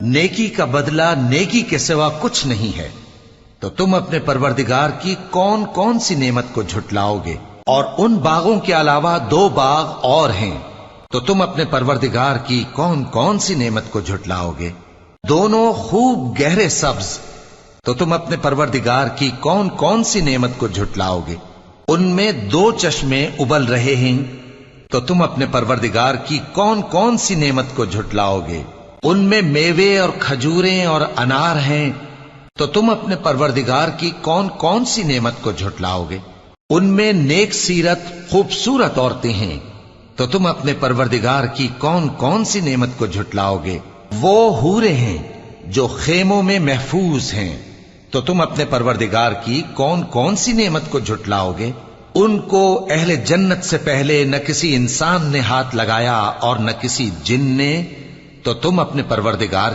نیکی کا بدلہ نیکی کے سوا کچھ نہیں ہے، تو تم اپنے پروردگار کی کون کون سی نعمت کو جھٹلاؤ گے؟ اور ان باغوں کے علاوہ 2 باغ اور ہیں، تو تم اپنے پروردگار کی کون کون سی نعمت کو جھٹلاؤ گے؟ دونوں خوب گہرے سبز، تو تم اپنے پروردگار کی کون کون سی نعمت کو جھٹلاؤ گے؟ ان میں 2 چشمے ابل رہے ہیں، تو تم اپنے پروردگار کی کون کون سی نعمت کو جھٹلاؤ گے؟ ان میں میوے اور کھجوریں اور انار ہیں، تو تم اپنے پروردگار کی کون کون سی نعمت کو جھٹلاؤ گے؟ ان میں نیک سیرت خوبصورت عورتیں ہیں، تو تم اپنے پروردگار کی کون کون سی نعمت کو جھٹلاؤ گے؟ وہ حوریں ہیں جو خیموں میں محفوظ ہیں، تو تم اپنے پروردگار کی کون کون سی نعمت کو جھٹلاؤ گے؟ ان کو اہل جنت سے پہلے نہ کسی انسان نے ہاتھ لگایا اور نہ کسی جن نے، تو تم اپنے پروردگار